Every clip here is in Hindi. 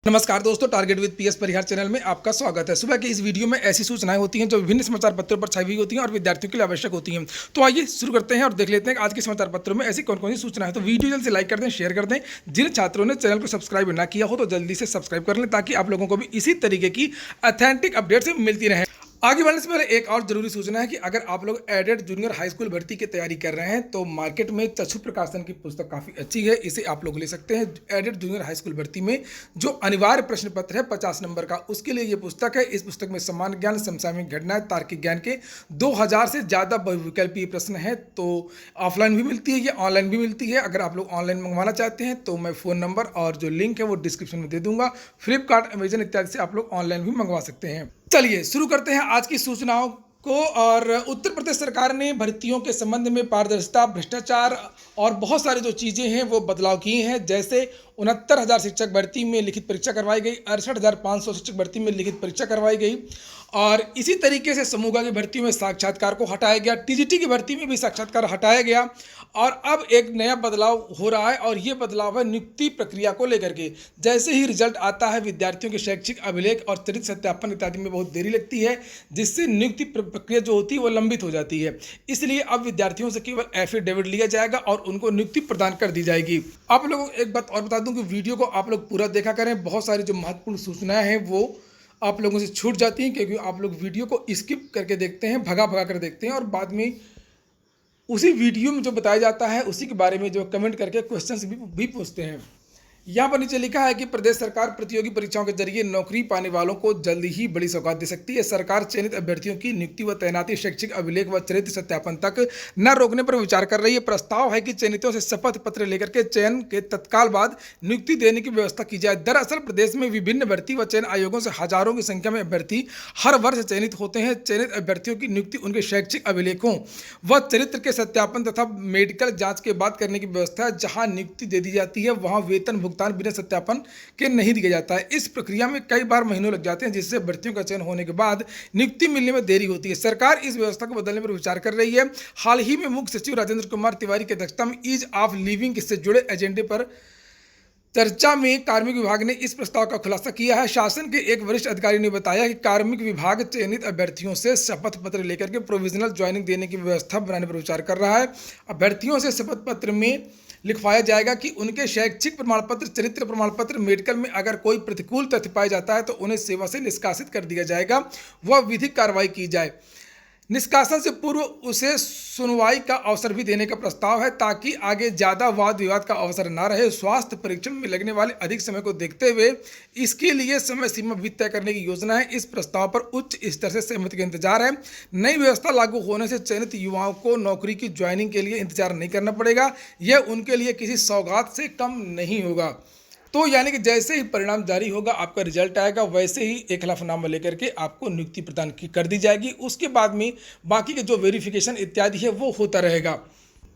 नमस्कार दोस्तों, target with PS Parihar channel में आपका स्वागत है। सुबह की इस वीडियो में ऐसी सूचनाएं होती हैं जो विभिन्न समाचार पत्रों पर छाई हुई होती हैं और विद्यार्थियों के लिए आवश्यक होती हैं। तो आइए शुरू करते हैं और देख लेते हैं कि आज के समाचार पत्रों में ऐसी कौन कौन सी सूचनाएं हैं। तो वीडियो जल्द से लाइक कर दें, शेयर कर दें। जिन छात्रों ने चैनल को सब्सक्राइब ना किया हो तो जल्दी से सब्सक्राइब कर लें ताकि आप लोगों को भी इसी तरीके की ऑथेंटिक अपडेट्स मिलती रहे। आगे बढ़ने से पहले एक और जरूरी सूचना है कि अगर आप लोग एडेड जूनियर हाई स्कूल भर्ती की तैयारी कर रहे हैं तो मार्केट में चक्षु प्रकाशन की पुस्तक काफ़ी अच्छी है, इसे आप लोग ले सकते हैं। एडेड जूनियर हाई स्कूल भर्ती में जो अनिवार्य प्रश्न पत्र है 50 नंबर का, उसके लिए ये पुस्तक है। इस पुस्तक में सामान्य ज्ञान, समसामयिक घटनाएं, तार्किक ज्ञान के 2000 से ज़्यादा बहुविकल्पीय प्रश्न हैं। तो ऑफलाइन भी मिलती है, ये ऑनलाइन भी मिलती है। अगर आप लोग ऑनलाइन मंगवाना चाहते हैं तो मैं फ़ोन नंबर और जो लिंक है वो डिस्क्रिप्शन में दे दूंगा। फ्लिपकार्ट, अमेजन इत्यादि से आप लोग ऑनलाइन भी मंगवा सकते हैं। चलिए शुरू करते हैं आज की सूचनाओं को। और उत्तर प्रदेश सरकार ने भर्तियों के संबंध में पारदर्शिता, भ्रष्टाचार और बहुत सारी जो चीज़ें हैं वो बदलाव किए हैं। जैसे 69,000 शिक्षक भर्ती में लिखित परीक्षा करवाई गई, 68,500 शिक्षक भर्ती में लिखित परीक्षा करवाई गई। और इसी तरीके से समूह की भर्ती में साक्षात्कार को हटाया गया, टीजीटी की भर्ती में भी साक्षात्कार हटाया गया। और अब एक नया बदलाव हो रहा है और ये बदलाव है नियुक्ति प्रक्रिया को लेकर के। जैसे ही रिजल्ट आता है, विद्यार्थियों के शैक्षिक अभिलेख और चरित्र सत्यापन इत्यादि में बहुत देरी लगती है, जिससे नियुक्ति प्रक्रिया जो होती है वो लंबित हो जाती है। इसलिए अब विद्यार्थियों से केवल एफिडेविट लिया जाएगा और उनको नियुक्ति प्रदान कर दी जाएगी। आप लोगों को एक बात और बता दूं कि वीडियो को आप लोग पूरा देखा करें। बहुत सारी जो महत्वपूर्ण सूचनाएं हैं वो आप लोगों से छूट जाती हैं क्योंकि आप लोग वीडियो को स्किप करके देखते हैं, भगा भगा कर देखते हैं और बाद में उसी वीडियो में जो बताया जाता है उसी के बारे में जो कमेंट करके क्वेश्चंस भी पूछते हैं। यहाँ पर नीचे लिखा है कि प्रदेश सरकार प्रतियोगी परीक्षाओं के जरिए नौकरी पाने वालों को जल्दी ही बड़ी सौगात दे सकती है। सरकार चयनित अभ्यर्थियों की नियुक्ति व तैनाती शैक्षिक अभिलेख व चरित्र सत्यापन तक न रोकने पर विचार कर रही है। प्रस्ताव है कि चयनितों से शपथ पत्र लेकर के चयन के तत्काल बाद नियुक्ति देने की व्यवस्था की जाए। दरअसल प्रदेश में विभिन्न भर्ती व चयन आयोगों से हजारों की संख्या में अभ्यर्थी हर वर्ष चयनित होते हैं। चयनित अभ्यर्थियों की नियुक्ति उनके शैक्षिक अभिलेखों व चरित्र के सत्यापन तथा मेडिकल जाँच के बाद करने की व्यवस्था है। जहाँ नियुक्ति दे दी जाती है वहाँ वेतन भुगतान बिना सत्यापन के नहीं दिया जाता है। इस प्रक्रिया में कई बार महीनों लग जाते हैं, जिससे भर्तियों का चयन होने के बाद नियुक्ति मिलने में देरी होती है। सरकार इस व्यवस्था को बदलने पर विचार कर रही है। हाल ही में मुख्य सचिव राजेंद्र कुमार तिवारी की अध्यक्षता में ईज ऑफ लिविंग से जुड़े एजेंडे पर चर्चा में कार्मिक विभाग ने इस प्रस्ताव का खुलासा किया है। शासन के एक वरिष्ठ अधिकारी ने बताया कि कार्मिक विभाग चयनित अभ्यर्थियों से शपथ पत्र लेकर के प्रोविजनल ज्वाइनिंग देने की व्यवस्था बनाने पर विचार कर रहा है। अभ्यर्थियों से शपथ पत्र में लिखवाया जाएगा कि उनके शैक्षिक प्रमाण पत्र, चरित्र प्रमाण पत्र, मेडिकल में अगर कोई प्रतिकूल तथ्य पाया जाता है तो उन्हें सेवा से निष्कासित कर दिया जाएगा, वह विधिक कार्रवाई की जाए। निष्कासन से पूर्व उसे सुनवाई का अवसर भी देने का प्रस्ताव है ताकि आगे ज़्यादा वाद विवाद का अवसर ना रहे। स्वास्थ्य परीक्षण में लगने वाले अधिक समय को देखते हुए इसके लिए समय सीमा भी तय करने की योजना है। इस प्रस्ताव पर उच्च स्तर से सहमति का इंतजार है। नई व्यवस्था लागू होने से चयनित युवाओं को नौकरी की ज्वाइनिंग के लिए इंतजार नहीं करना पड़ेगा। यह उनके लिए किसी सौगात से कम नहीं होगा। तो यानी कि जैसे ही परिणाम जारी होगा, आपका रिजल्ट आएगा, वैसे ही एक हलफनामा लेकर के आपको नियुक्ति प्रदान कर दी जाएगी। उसके बाद में बाकी के जो वेरिफिकेशन इत्यादि है वो होता रहेगा।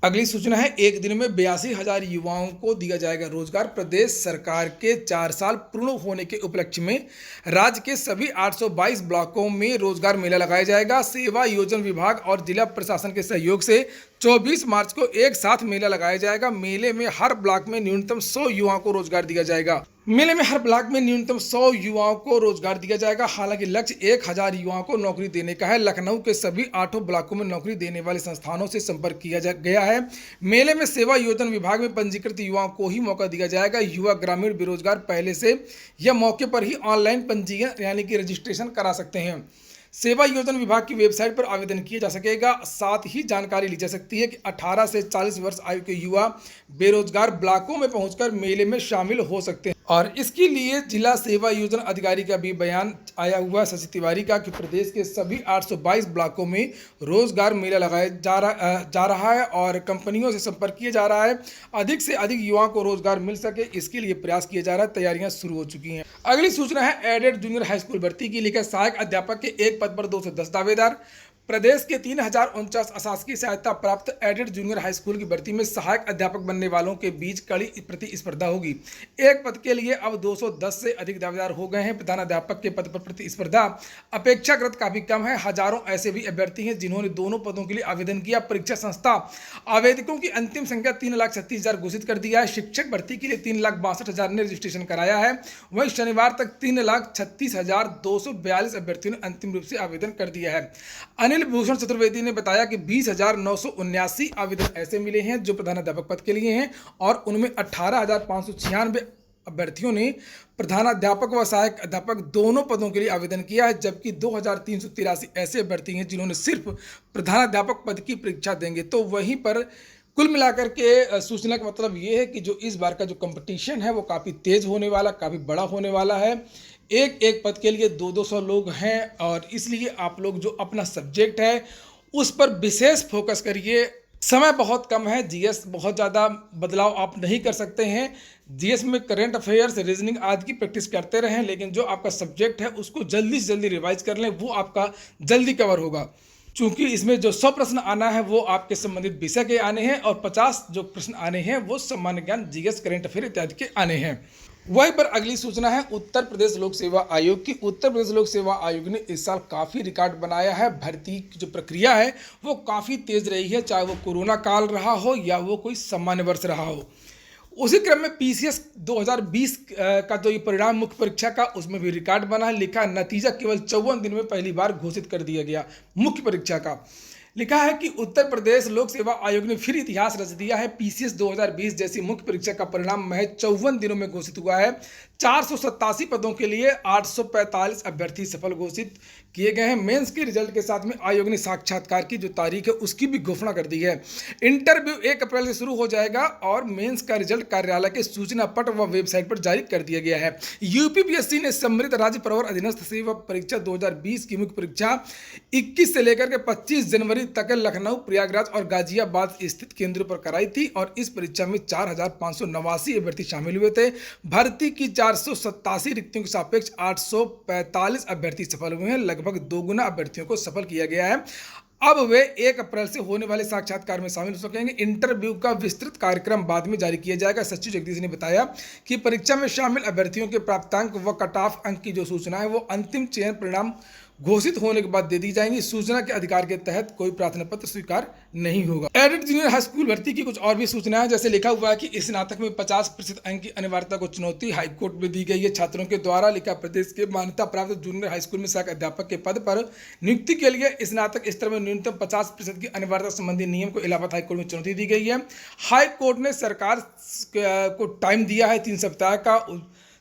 अगली सूचना है, एक दिन में 82,000 युवाओं को दिया जाएगा रोजगार। प्रदेश सरकार के 4 साल पूर्ण होने के उपलक्ष्य में राज्य के सभी 822 ब्लॉकों में रोजगार मेला लगाया जाएगा। सेवा योजना विभाग और जिला प्रशासन के सहयोग से 24 मार्च को एक साथ मेला लगाया जाएगा। मेले में हर ब्लॉक में न्यूनतम 100 युवाओं को रोजगार दिया जाएगा। मेले में हर ब्लॉक में न्यूनतम 100 युवाओं को रोजगार दिया जाएगा। हालांकि लक्ष्य 1,000 युवाओं को नौकरी देने का है। लखनऊ के सभी 8 ब्लॉकों में नौकरी देने वाले संस्थानों से संपर्क किया गया है। मेले में सेवा योजना विभाग में पंजीकृत युवाओं को ही मौका दिया जाएगा। युवा ग्रामीण बेरोजगार पहले से या मौके पर ही ऑनलाइन पंजीयन यानी कि रजिस्ट्रेशन करा सकते हैं। सेवा योजना विभाग की वेबसाइट पर आवेदन किया जा सकेगा। साथ ही जानकारी ली जा सकती है कि 18 से 40 वर्ष आयु के युवा बेरोजगार ब्लॉकों में पहुंचकर मेले में शामिल हो सकते हैं। और इसके लिए जिला सेवा योजना अधिकारी का भी बयान आया हुआ शशि तिवारी का कि प्रदेश के सभी 822 ब्लॉकों में रोजगार मेला लगाया जा रहा है और कंपनियों से संपर्क किया जा रहा है। अधिक से अधिक युवाओं को रोजगार मिल सके, इसके लिए प्रयास किया जा रहा है। तैयारियां शुरू हो चुकी हैं। अगली सूचना है, एडेड जूनियर हाई स्कूल भर्ती की लिखा सहायक अध्यापक के एक पद पर 210 दावेदार। प्रदेश के 3049 अशासकीय सहायता प्राप्त एडेड जूनियर हाई स्कूल की भर्ती में सहायक अध्यापक बनने वालों के बीच कड़ी प्रतिस्पर्धा होगी। एक पद के लिए अब 210 से अधिक दावेदार हो गए हैं। प्रधान अध्यापक के पद पर प्रतिस्पर्धा अपेक्षाकृत काफी कम है। हजारों ऐसे भी अभ्यर्थी हैं जिन्होंने दोनों पदों के लिए आवेदन किया। परीक्षा संस्था आवेदकों की अंतिम संख्या 3,36,000 घोषित कर दिया है। शिक्षक भर्ती के लिए 3,62,000 ने रजिस्ट्रेशन कराया है। वहीं शनिवार तक 3,36,242 अभ्यर्थियों ने अंतिम रूप से आवेदन कर दिया है। अनिल भूषण चतुर्वेदी ने बताया कि 20,979 आवेदन ऐसे मिले हैं जो प्रधानाध्यापक पद के लिए हैं और उनमें 18,596 अभ्यर्थियों ने प्रधानाध्यापक व सहायक अध्यापक दोनों पदों के लिए आवेदन किया है, जबकि 2,383 ऐसे अभ्यर्थी हैं जिन्होंने सिर्फ प्रधानाध्यापक पद की परीक्षा देंगे। तो वहीं पर कुल मिलाकर के सूचना का मतलब ये है कि जो इस बार का जो कंपटीशन है वो काफ़ी तेज होने वाला, काफ़ी बड़ा होने वाला है। एक पद के लिए 200 लोग हैं और इसलिए आप लोग जो अपना सब्जेक्ट है उस पर विशेष फोकस करिए। समय बहुत कम है, जीएस बहुत ज़्यादा बदलाव आप नहीं कर सकते हैं। जीएस में करंट अफेयर्स, रीजनिंग आदि की प्रैक्टिस करते रहें, लेकिन जो आपका सब्जेक्ट है उसको जल्दी से जल्दी रिवाइज कर लें, वो आपका जल्दी कवर होगा। चूंकि इसमें जो 100 प्रश्न आना है वो आपके संबंधित विषय के आने हैं और 50 जो प्रश्न आने हैं वो सामान्य ज्ञान, जीएस, करंट अफेयर इत्यादि के आने हैं। वहीं पर अगली सूचना है उत्तर प्रदेश लोक सेवा आयोग की। उत्तर प्रदेश लोक सेवा आयोग ने इस साल काफ़ी रिकॉर्ड बनाया है। भर्ती की जो प्रक्रिया है वो काफ़ी तेज रही है, चाहे वो कोरोना काल रहा हो या वो कोई सामान्य वर्ष रहा हो। उसी क्रम में पीसीएस 2020 का जो ये परिणाम मुख्य परीक्षा का, उसमें भी रिकॉर्ड बना है। लिखा नतीजा केवल 54 दिन में पहली बार घोषित कर दिया गया मुख्य परीक्षा का। लिखा है कि उत्तर प्रदेश लोक सेवा आयोग ने फिर इतिहास रच दिया है। पीसीएस 2020 जैसी मुख्य परीक्षा का परिणाम महज 54 दिनों में घोषित हुआ है। 487 पदों के लिए 845 अभ्यर्थी सफल घोषित किए गए हैं। मेंस के रिजल्ट के साथ में आयोग ने साक्षात्कार की जो तारीख है उसकी भी घोषणा कर दी है। इंटरव्यू 1 अप्रैल से शुरू हो जाएगा और मेंस का रिजल्ट कार्यालय के सूचना पट व वेबसाइट पर जारी कर दिया गया है। यूपीपीएससी ने सम्मिलित राज्य प्रवर अधीनस्थ सेवा परीक्षा 2020 की मुख्य परीक्षा 21 से लेकर के 25 जनवरी तक लखनऊ, प्रयागराज और गाजियाबाद स्थित केंद्रों पर कराई थी और इस परीक्षा में 4,589 अभ्यर्थी शामिल हुए थे। भर्ती की 487 रिक्तियों के सापेक्ष 845 अभ्यर्थी सफल हुए हैं। लगभग 2 गुना अभ्यर्थियों को सफल किया गया है। अब वे 1 अप्रैल से होने वाले साक्षात्कार में शामिल हो सकेंगे। इंटरव्यू का विस्तृत कार्यक्रम बाद में जारी किया जाएगा। सचिव जगदीश ने बताया कि परीक्षा में शामिल अभ्यर्थियों के प्राप्तांक व कट ऑफ अंक की जो सूचना है वो अंतिम चयन परिणाम घोषित होने के बाद दे दी जाएंगी। सूचना के अधिकार के तहत कोई प्रार्थना पत्र स्वीकार नहीं होगा। एडेड जूनियर हाई स्कूल भर्ती की कुछ और भी सूचनाएं, जैसे लिखा हुआ है कि स्नातक में 50% अंक की अनिवार्यता को चुनौती हाईकोर्ट में दी गई है। छात्रों के द्वारा लिखा प्रदेश के मान्यता प्राप्त जूनियर हाई स्कूल में सहायक अध्यापक के पद पर नियुक्ति के लिए स्नातक स्तर में न्यूनतम 50% की अनिवार्यता संबंधी नियम को इलाहाबाद हाईकोर्ट में चुनौती दी गई है। हाईकोर्ट ने सरकार को टाइम दिया है 3 सप्ताह का।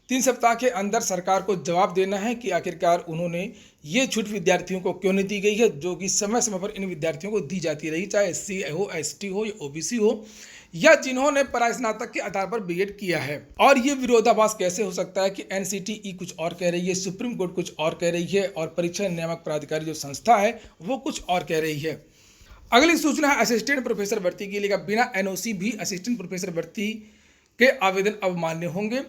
3 सप्ताह के अंदर सरकार को जवाब देना है कि आखिरकार उन्होंने ये छूट विद्यार्थियों को क्यों नहीं दी गई है, जो कि समय समय पर इन विद्यार्थियों को दी जाती रही, चाहे एससी हो, एसटी हो या ओबीसी हो या जिन्होंने परास्नातक के आधार पर बीएड किया है। और ये विरोधाभास कैसे हो सकता है कि एनसीटीई कुछ और कह रही है, सुप्रीम कोर्ट कुछ और कह रही है और परीक्षा नियामक प्राधिकारी जो संस्था है वो कुछ और कह रही है। अगली सूचना है असिस्टेंट प्रोफेसर भर्ती के लिए बिना एनओसी भी असिस्टेंट प्रोफेसर भर्ती के आवेदन अब मान्य होंगे।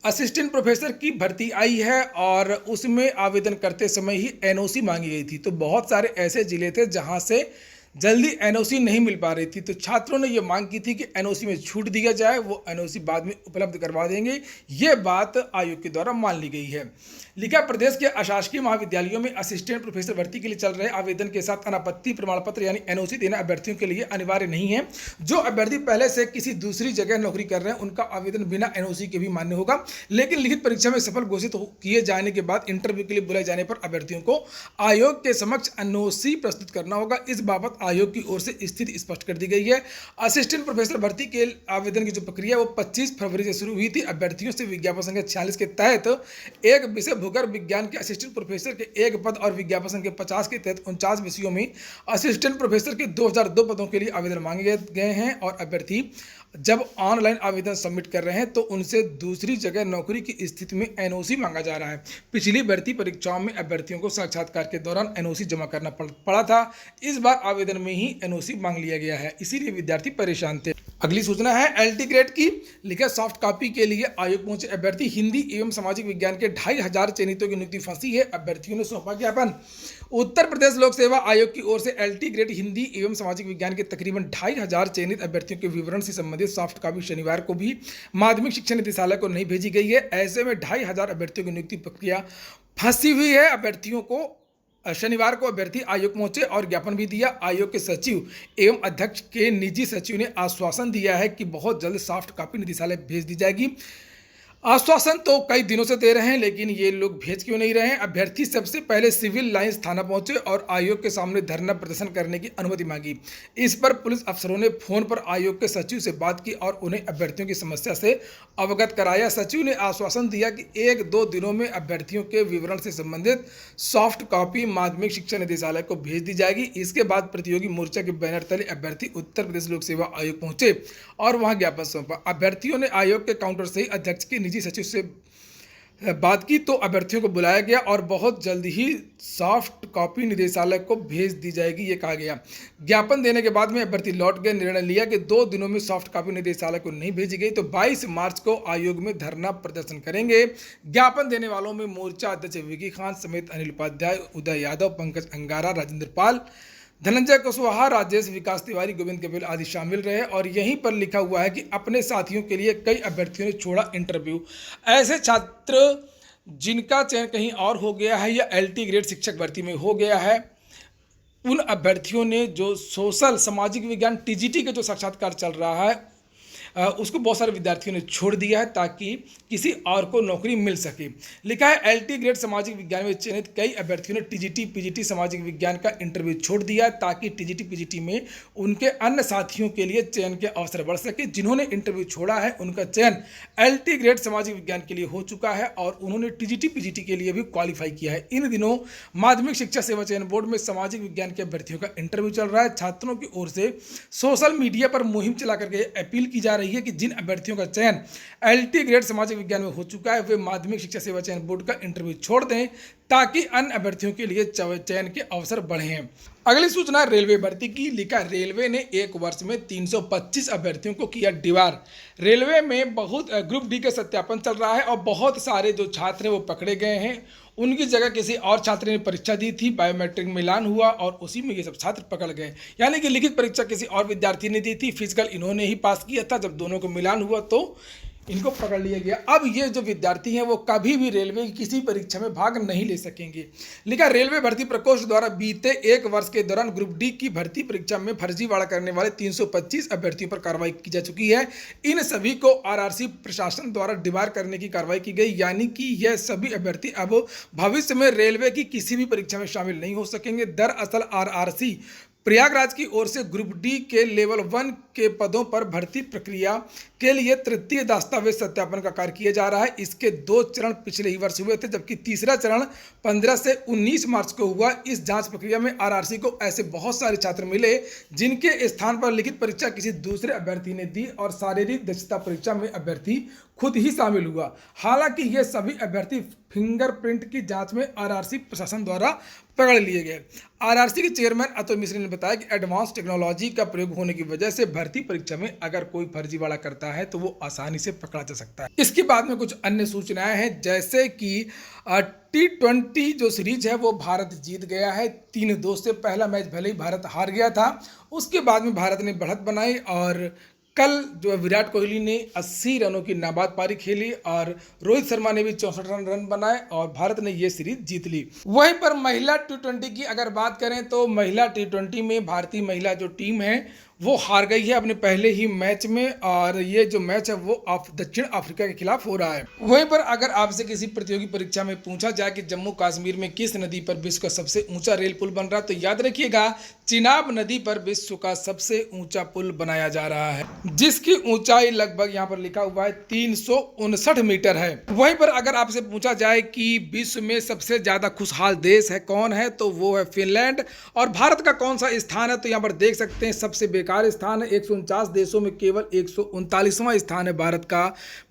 असिस्टेंट प्रोफेसर की भर्ती आई है और उसमें आवेदन करते समय ही एनओसी मांगी गई थी। तो बहुत सारे ऐसे जिले थे जहां से जल्दी एनओसी नहीं मिल पा रही थी, तो छात्रों ने ये मांग की थी कि एनओसी में छूट दिया जाए, वो एनओसी बाद में उपलब्ध करवा देंगे। ये बात आयोग के द्वारा मान ली गई है। लिखा प्रदेश के अशासकीय महाविद्यालयों में असिस्टेंट प्रोफेसर भर्ती के लिए चल रहे आवेदन के साथ अनापत्ति प्रमाण पत्र यानी एनओसी देना अभ्यर्थियों के लिए अनिवार्य नहीं है। जो अभ्यर्थी पहले से किसी दूसरी जगह नौकरी कर रहे हैं उनका आवेदन बिना एनओसी के भी मान्य होगा, लेकिन लिखित परीक्षा में सफल घोषित किए जाने के बाद इंटरव्यू के लिए बुलाए जाने पर अभ्यर्थियों को आयोग के समक्ष एनओसी प्रस्तुत करना होगा। इस बाबत आयोग की ओर से स्थिति स्पष्ट कर दी गई है। असिस्टेंट प्रोफेसर भर्ती के आवेदन की जो प्रक्रिया वो 25 फरवरी से शुरू हुई थी। अभ्यर्थियों से विज्ञापन संख्या 46 के तहत एक विषय भूगर्भ विज्ञान के असिस्टेंट प्रोफेसर के 1 पद और विज्ञापन संख्या 50 के तहत 49 विषयों में असिस्टेंट प्रोफेसर के 2002 पदों के लिए आवेदन मांगे गए हैं और अभ्यर्थी जब ऑनलाइन आवेदन सबमिट कर रहे हैं तो उनसे दूसरी जगह नौकरी की स्थिति में एनओसी मांगा जा रहा है। पिछली भर्ती परीक्षाओं में अभ्यर्थियों को साक्षात्कार के दौरान एनओसी जमा करना पड़ा था। इस बार आवेदन में ही एनओसी मांग लिया गया है, इसीलिए विद्यार्थी परेशान थे। अगली सूचना है एलटी ग्रेड की। लिखा सॉफ्ट कॉपी के लिए आयोग पहुंचे अभ्यर्थी, हिंदी एवं सामाजिक विज्ञान के 2500 चयनितों की नियुक्ति फंसी है, अभ्यर्थियों ने सौंपा ज्ञापन। उत्तर प्रदेश लोक सेवा आयोग की ओर से एलटी ग्रेड हिंदी एवं सामाजिक विज्ञान के तकरीबन 2500 चयनित अभ्यर्थियों के विवरण से संबंधित सॉफ्ट कॉपी शनिवार को भी माध्यमिक शिक्षा निदेशालय को नहीं भेजी गई है। ऐसे में 2500 अभ्यर्थियों की नियुक्ति प्रक्रिया फंसी हुई है। अभ्यर्थियों को शनिवार को अभ्यर्थी आयोग पहुंचे और ज्ञापन भी दिया। आयोग के सचिव एवं अध्यक्ष के निजी सचिव ने आश्वासन दिया है कि बहुत जल्द सॉफ्ट कॉपी निदेशालय भेज दी जाएगी। आश्वासन तो कई दिनों से दे रहे हैं, लेकिन ये लोग भेज क्यों नहीं रहे हैं। अभ्यर्थी सबसे पहले सिविल लाइंस थाना पहुंचे और आयोग के सामने धरना प्रदर्शन करने की अनुमति मांगी। इस पर पुलिस अफसरों ने फोन पर आयोग के सचिव से बात की और उन्हें अभ्यर्थियों की समस्या से अवगत कराया। सचिव ने आश्वासन दिया कि 1-2 दिनों में अभ्यर्थियों के विवरण से संबंधित सॉफ्ट कॉपी माध्यमिक शिक्षा निदेशालय को भेज दी जाएगी। इसके बाद प्रतियोगी मोर्चा के बैनर तले अभ्यर्थी उत्तर प्रदेश लोक सेवा आयोग पहुंचे और वहां ज्ञापन सौंपा। अभ्यर्थियों ने आयोग के काउंटर से ही अध्यक्ष के सचिव से बात की तो अभ्यर्थियों को बुलाया गया और बहुत जल्द ही सॉफ्ट कॉपी निदेशालय को भेज दी जाएगी, ये कहा गया। ज्ञापन देने के बाद में अभ्यर्थी लौट गए। निर्णय लिया कि 2 दिनों में सॉफ्ट कॉपी निदेशालय को नहीं भेजी गई तो 22 मार्च को आयोग में धरना प्रदर्शन करेंगे। ज्ञापन देने वालों में मोर्चा अध्यक्ष विकी खान समेत अनिल उपाध्याय, उदय यादव, पंकज अंगारा, राजेंद्र पाल, धनंजय कुशवाहा, राजेश, विकास तिवारी, गोविंद कपिल आदि शामिल रहे। और यहीं पर लिखा हुआ है कि अपने साथियों के लिए कई अभ्यर्थियों ने छोड़ा इंटरव्यू। ऐसे छात्र जिनका चयन कहीं और हो गया है या एलटी ग्रेड शिक्षक भर्ती में हो गया है, उन अभ्यर्थियों ने जो सोशल सामाजिक विज्ञान टीजीटी का जो साक्षात्कार चल रहा है उसको बहुत सारे विद्यार्थियों ने छोड़ दिया है ताकि किसी और को नौकरी मिल सके। लिखा है एलटी ग्रेड सामाजिक विज्ञान में चयनित कई अभ्यर्थियों ने टीजीटी पीजीटी सामाजिक विज्ञान का इंटरव्यू छोड़ दिया ताकि टीजीटी पीजीटी में उनके अन्य साथियों के लिए चयन के अवसर बढ़ सके। जिन्होंने इंटरव्यू छोड़ा है उनका चयन एलटी ग्रेड सामाजिक विज्ञान के लिए हो चुका है और उन्होंने टीजीटी पीजीटी के लिए भी क्वालिफाई किया है। इन दिनों माध्यमिक शिक्षा सेवा चयन बोर्ड में सामाजिक विज्ञान के अभ्यर्थियों का इंटरव्यू चल रहा है। छात्रों की ओर से सोशल मीडिया पर मुहिम चला करके अपील की जा रही है कि जिन अभ्यर्थियों का चयन एलटी ग्रेड सामाजिक विज्ञान में हो चुका है वे माध्यमिक शिक्षा सेवा चयन बोर्ड का इंटरव्यू छोड़ दें ताकि अन्य अभ्यर्थियों के लिए चयन के अवसर बढ़े हैं। अगली सूचना रेलवे भर्ती की। लिखा रेलवे ने 1 वर्ष में 325 अभ्यर्थियों को किया डिवार। रेलवे में बहुत ग्रुप डी का सत्यापन चल रहा है और बहुत सारे जो छात्र हैं वो पकड़े गए हैं। उनकी जगह किसी और छात्र ने परीक्षा दी थी, बायोमेट्रिक मिलान हुआ और उसी में ये सब छात्र पकड़ गए। यानी कि लिखित परीक्षा किसी और विद्यार्थी ने दी थी, फिजिकल इन्होंने ही पास किया था। जब दोनों को मिलान हुआ तो इनको पकड़ लिया गया। अब ये जो विद्यार्थी हैं वो कभी भी रेलवे की किसी परीक्षा में भाग नहीं ले सकेंगे। लिखा रेलवे भर्ती प्रकोष्ठ द्वारा बीते 1 वर्ष के दौरान ग्रुप डी की भर्ती परीक्षा में फर्जीवाड़ा करने वाले 325 अभ्यर्थियों पर कार्रवाई की जा चुकी है। इन सभी को आरआरसी प्रशासन द्वारा डिबार करने की कार्रवाई की गई, यानी कि यह सभी अभ्यर्थी अब भविष्य में रेलवे की किसी भी परीक्षा में शामिल नहीं हो सकेंगे। दरअसल आरआरसी प्रयागराज की ओर से ग्रुप डी के लेवल 1 के पदों पर भर्ती प्रक्रिया के लिए तृतीय दस्तावेज सत्यापन का कार्य किया जा रहा है। इसके 2 चरण पिछले ही वर्ष हुए थे, जबकि तीसरा चरण 15 से 19 मार्च को हुआ। इस जांच प्रक्रिया में आरआरसी को ऐसे बहुत सारे छात्र मिले जिनके स्थान पर लिखित परीक्षा किसी दूसरे अभ्यर्थी ने दी और शारीरिक दक्षता परीक्षा में अभ्यर्थी खुद ही शामिल हुआ। हालांकि ये सभी अभ्यर्थी फिंगरप्रिंट की जांच में आरआरसी प्रशासन द्वारा पकड़ लिए गए। आरआरसी के चेयरमैन अतुल मिश्र ने बताया कि एडवांस टेक्नोलॉजी का प्रयोग होने की वजह से भर्ती परीक्षा में अगर कोई फर्जीवाड़ा करता है तो वो आसानी से पकड़ा जा सकता है। इसके बाद में कुछ अन्य सूचनाएं हैं, जैसे कि T20 जो सीरीज है वो भारत जीत गया है 3-2 से। पहला मैच भले ही भारत हार गया था, उसके बाद में भारत ने बढ़त बनाई और कल जो विराट कोहली ने 80 रनों की नाबाद पारी खेली और रोहित शर्मा ने भी 64 रन बनाए और भारत ने ये सीरीज जीत ली। वहीं पर महिला T20 की अगर बात करें तो महिला T20 में भारतीय महिला जो टीम है वो हार गई है अपने पहले ही मैच में और ये जो मैच है वो दक्षिण अफ्रीका के खिलाफ हो रहा है। वहीं पर अगर आपसे किसी प्रतियोगी परीक्षा में पूछा जाए कि जम्मू कश्मीर में किस नदी पर विश्व का सबसे ऊंचा रेल पुल बन रहा है तो याद रखिएगा चिनाब नदी पर विश्व का सबसे ऊंचा पुल बनाया जा रहा है, जिसकी ऊंचाई लगभग यहाँ पर लिखा हुआ है 359 मीटर है। वहीं पर अगर आपसे पूछा जाए कि विश्व में सबसे ज्यादा खुशहाल देश है कौन है तो वो है फिनलैंड। और भारत का कौन सा स्थान है तो यहाँ पर देख सकते हैं सबसे बेकार स्थान है। 149 देशों में केवल 139वां स्थान है भारत का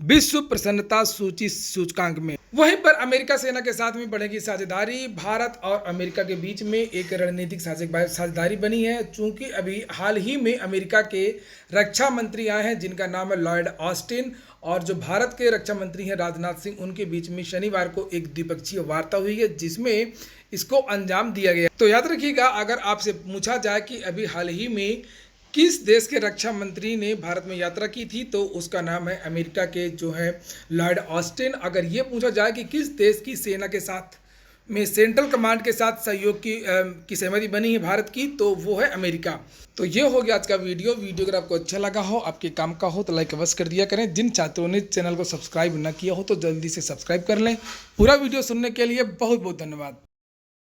विश्व प्रसन्नता सूची सूचकांक में। वहीं पर अमेरिका सेना के साथ में बढ़ेगी साझेदारी। भारत और अमेरिका के बीच में एक रणनीतिक साझेदारी बनी है। चूंकि अभी हाल ही में अमेरिका के रक्षा मंत्री आए हैं जिनका नाम है लॉयड ऑस्टिन, और जो भारत के रक्षा मंत्री हैं राजनाथ सिंह, उनके बीच में शनिवार को एक द्विपक्षीय वार्ता हुई है जिसमें इसको अंजाम दिया गया। तो याद रखिएगा, अगर आपसे पूछा जाए कि अभी हाल ही में किस देश के रक्षा मंत्री ने भारत में यात्रा की थी, तो उसका नाम है अमेरिका के जो है लॉयड ऑस्टिन। अगर ये पूछा जाए कि किस देश की सेना के साथ में सेंट्रल कमांड के साथ सहयोग की सहमति बनी है भारत की, तो वो है अमेरिका। तो ये हो गया आज का वीडियो। अगर आपको अच्छा लगा हो, आपके काम का हो, तो लाइक अवश्य कर दिया करें। जिन छात्रों ने चैनल को सब्सक्राइब न किया हो तो जल्दी से सब्सक्राइब कर लें। पूरा वीडियो सुनने के लिए बहुत बहुत धन्यवाद।